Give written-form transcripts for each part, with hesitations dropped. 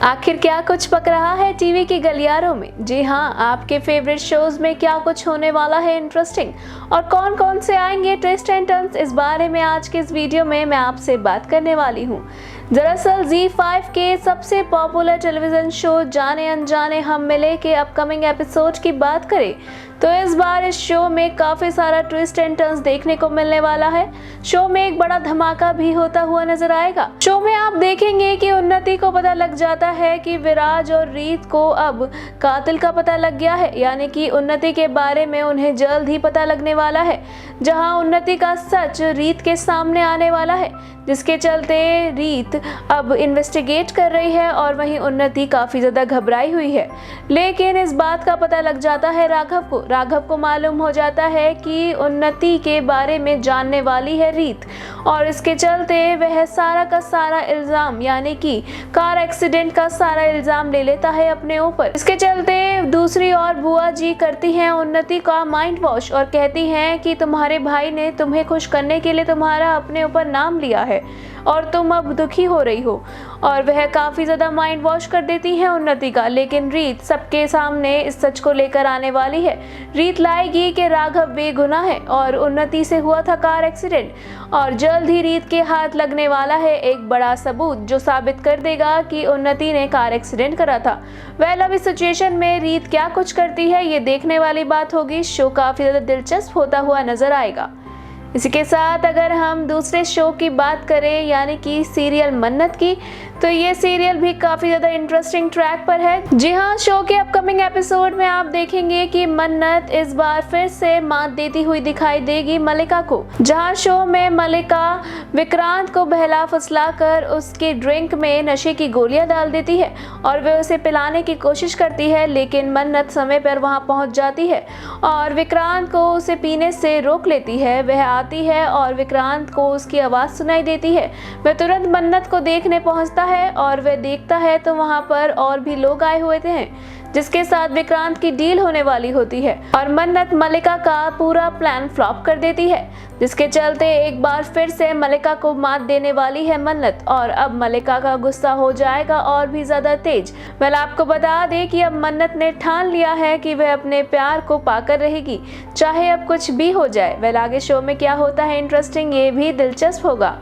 आखिर क्या कुछ पक रहा है टीवी की गलियारों में? जी हाँ, आपके फेवरेट शोज में क्या कुछ होने वाला है इंटरेस्टिंग और कौन कौन से आएंगे ट्विस्ट एंड टर्न्स, इस बारे में आज के इस वीडियो में मैं आपसे बात करने वाली हूँ। दरअसल ZEE5 के सबसे पॉपुलर टेलीविजन शो जाने अनजाने हम मिले के अपकमिंग एपिसोड की बात करें तो इस बार इस शो में काफी सारा ट्विस्ट एंड टर्न्स देखने को मिलने वाला है। शो में एक बड़ा धमाका भी होता हुआ नजर आएगा। शो में आप देखेंगे कि उन्नति को पता लग जाता है कि विराज और रीत को अब कातिल का पता लग गया है, यानी कि उन्नति के बारे में उन्हें जल्द ही पता लगने वाला है, जहां उन्नति का सच रीत के सामने आने वाला है, जिसके चलते रीत अब इन्वेस्टिगेट कर रही है और वहीं उन्नति काफी ज्यादा घबराई हुई है। लेकिन इस बात का पता लग जाता है राघव को मालूम हो जाता है कि उन्नति के बारे में जानने वाली है रीत, और इसके चलते वह सारा का सारा इल्जाम यानी कि कार एक्सीडेंट का सारा इल्जाम ले लेता है अपने ऊपर। इसके चलते दूसरी ओर बुआ जी करती हैं उन्नति का माइंड वॉश और कहती हैं कि तुम्हारे भाई ने तुम्हें खुश करने के लिए तुम्हारा अपने ऊपर नाम लिया है और तुम अब दुखी हो रही हो, और वह काफी ज्यादा माइंड वॉश कर देती है उन्नति का। लेकिन रीत सबके सामने इस सच को लेकर आने वाली है। रीत लाएगी कि राघव बेगुनाह है और उन्नति से हुआ था कार एक्सीडेंट, और जल्द ही रीत के हाथ लगने वाला है एक बड़ा सबूत जो साबित कर देगा कि उन्नति ने कार एक्सीडेंट करा था। वेल, अब इस सिचुएशन में रीत क्या कुछ करती है ये देखने वाली बात होगी। शो काफी ज्यादा दिलचस्प होता हुआ नजर आएगा। इसी के साथ अगर हम दूसरे शो की बात करें यानी कि सीरियल मन्नत की, तो ये सीरियल भी काफी ज्यादा इंटरेस्टिंग ट्रैक पर है। जी हाँ, शो के अपकमिंग एपिसोड में आप देखेंगे कि मन्नत इस बार फिर से मात देती हुई दिखाई देगी मल्लिका को, जहाँ शो में मल्लिका विक्रांत को बहला फुसला कर उसके ड्रिंक में नशे की गोलियां डाल देती है और वे उसे पिलाने की कोशिश करती है, लेकिन मन्नत समय पर वहां पहुंच जाती है और विक्रांत को उसे पीने से रोक लेती है। वह आती है और विक्रांत को उसकी आवाज सुनाई देती है। वह तुरंत मन्नत को देखने पहुंचता है और वह देखता है तो वहां पर और भी लोग आए हुए थे जिसके साथ विक्रांत की डील होने वाली होती है, और मन्नत मल्लिका का पूरा प्लान फ्लॉप कर देती है, जिसके चलते एक बार फिर से मल्लिका को मात देने वाली है मन्नत, और अब मल्लिका का गुस्सा हो जाएगा और भी ज्यादा तेज। वेल, आपको बता दें कि अब मन्नत ने ठान लिया है कि वह अपने प्यार को पाकर रहेगी, चाहे अब कुछ भी हो जाए। वेल, आगे शो में क्या होता है इंटरेस्टिंग, ये भी दिलचस्प होगा।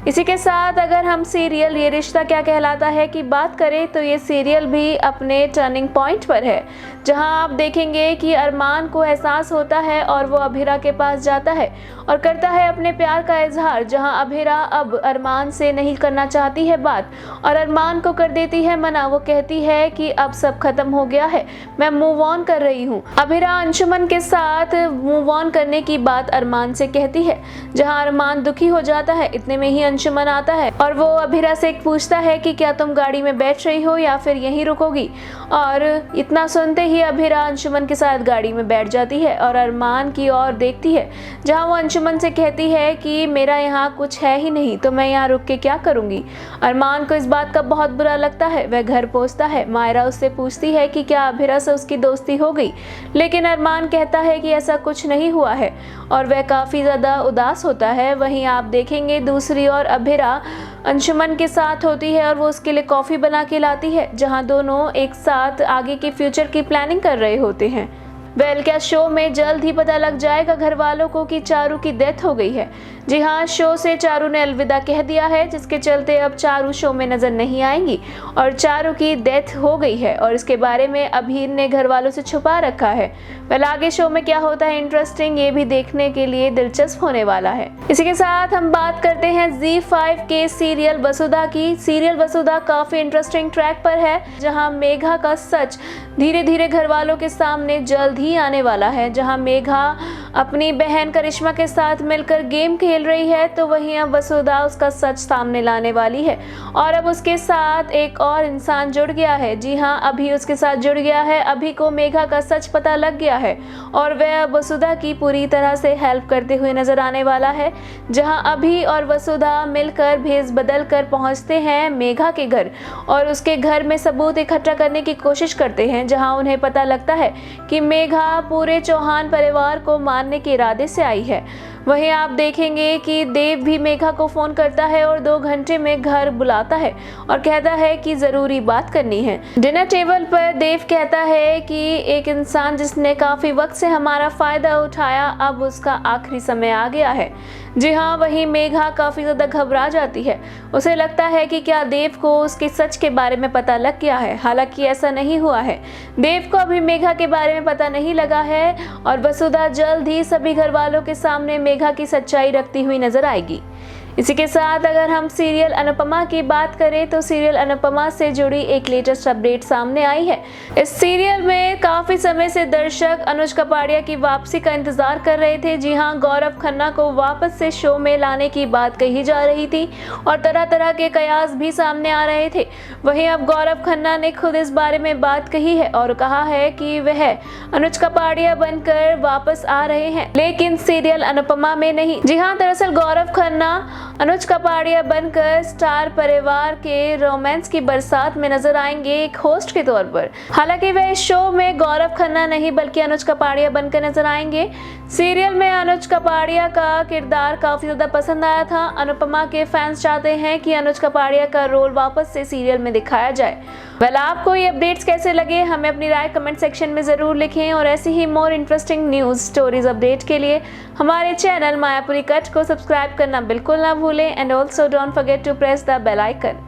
इसी के साथ अगर हम सीरियल ये रिश्ता क्या कहलाता है की बात करें तो ये सीरियल भी अपने टर्निंग पॉइंट पर है, जहां आप देखेंगे कि अरमान को एहसास होता है और वो अभिरा के पास जाता है और करता है अपने प्यार का इजहार, जहां अभिरा अब अरमान से नहीं करना चाहती है बात और अरमान को कर देती है मना। वो कहती है कि अब सब खत्म हो गया है, मैं मूव ऑन कर रही हूँ। अभिरा अंशुमन के साथ मूव ऑन करने की बात अरमान से कहती है, जहाँ अरमान दुखी हो जाता है। इतने में ही अंशुमन आता है और वो अभिरा से पूछता है कि क्या तुम गाड़ी में बैठ रही हो या फिर यहीं रुकोगी, और इतना सुनते ही अभिरा अंशुमन के साथ गाड़ी में बैठ जाती है और अरमान की ओर देखती है, जहां वो अंशुमन से कहती है कि मेरा यहाँ कुछ है ही नहीं तो मैं यहाँ रुक के क्या करूंगी। अरमान को इस बात का बहुत बुरा लगता है। वह घर पहुंचता है। मायरा उससे पूछती है कि क्या अभिरा से उसकी दोस्ती हो गई, लेकिन अरमान कहता है कि ऐसा कुछ नहीं हुआ है और वह काफी ज्यादा उदास होता है। वहीं आप देखेंगे दूसरी ओर अभिरा अंशुमन के साथ होती है और वो उसके लिए कॉफी बना के लाती है, जहां दोनों एक साथ आगे के फ्यूचर की प्लानिंग कर रहे होते हैं। वेल, क्या शो में जल्द ही पता लग जाएगा घर वालों को कि चारू की डेथ हो गई है? जी हाँ, शो से चारू ने अलविदा कह दिया है, जिसके चलते अब चारू शो में नजर नहीं आएंगी और चारू की डेथ हो गई है और इसके बारे में अभीर ने घर वालों से छुपा रखा है। वेल, आगे शो में क्या होता है इंटरेस्टिंग, ये भी देखने के लिए दिलचस्प होने वाला है। इसी के साथ हम बात करते हैं ZEE5 के सीरियल वसुधा की। सीरियल वसुधा काफी इंटरेस्टिंग ट्रैक पर है, जहाँ मेघा का सच धीरे धीरे घर वालों के सामने जल्द ही आने वाला है। जहां मेघा अपनी बहन करिश्मा के साथ मिलकर गेम खेल रही है, तो वहीं अब वसुधा उसका सच सामने लाने वाली है और अब उसके साथ एक और इंसान जुड़ गया है। जी हां, अभी उसके साथ जुड़ गया है। अभी को मेघा का सच पता लग गया है और वह अब वसुधा की पूरी तरह से हेल्प करते हुए नजर आने वाला है, जहां अभी और वसुधा मिलकर भेस बदल कर पहुंचते हैं मेघा के घर और उसके घर में सबूत इकट्ठा करने की कोशिश करते हैं, जहां उन्हें पता लगता है कि मेघा पूरे चौहान परिवार को मारने के इरादे से आई है। वहीं आप देखेंगे कि देव भी मेघा को फोन करता है और 2 घंटे में घर बुलाता है और कहता है कि जरूरी बात करनी है। डिनर टेबल पर देव कहता है कि एक इंसान जिसने काफी वक्त से हमारा फायदा उठाया, अब उसका आखिरी समय आ गया है। जी हाँ, वहीं मेघा काफी ज्यादा घबरा जाती है। उसे लगता है कि क्या देव को उसके सच के बारे में पता लग गया है। हालांकि ऐसा नहीं हुआ है। देव को अभी मेघा के बारे में पता नहीं लगा है और वसुधा जल्द ही सभी घर वालों के सामने मेघा की सच्चाई रखती हुई नजर आएगी। इसी के साथ अगर हम सीरियल अनुपमा की बात करें तो सीरियल अनुपमा से जुड़ी एक लेटेस्ट अपडेट सामने आई है। इस सीरियल में काफी समय से दर्शक अनुज कपाड़िया की वापसी का इंतजार कर रहे थे। जी हां, गौरव खन्ना को वापस से शो में लाने की बात कही जा रही थी और तरह तरह के कयास भी सामने आ रहे थे। वहीं अब गौरव खन्ना ने खुद इस बारे में बात कही है और कहा है कि वह अनुज कपाड़िया बनकर वापस आ रहे हैं, लेकिन सीरियल अनुपमा में नहीं। जी हाँ, दरअसल गौरव खन्ना अनुज कपाड़िया बनकर स्टार परिवार के रोमांस की बरसात में नजर आएंगे एक होस्ट के तौर पर। हालांकि वह इस शो में गौरव खन्ना नहीं बल्कि अनुज कपाड़िया बनकर नजर आएंगे। सीरियल में अनुज कपाड़िया का किरदार काफी ज्यादा पसंद आया था। अनुपमा के फैंस चाहते हैं कि अनुज कपाड़िया का रोल वापस से सीरियल में दिखाया जाए। वेल, आपको ये अपडेट्स कैसे लगे, हमें अपनी राय कमेंट सेक्शन में जरूर लिखें और ऐसी ही more interesting news stories update के लिए हमारे चैनल मायापुरी कट को सब्सक्राइब करना बिल्कुल ना भूलें and also don't forget to press the bell icon.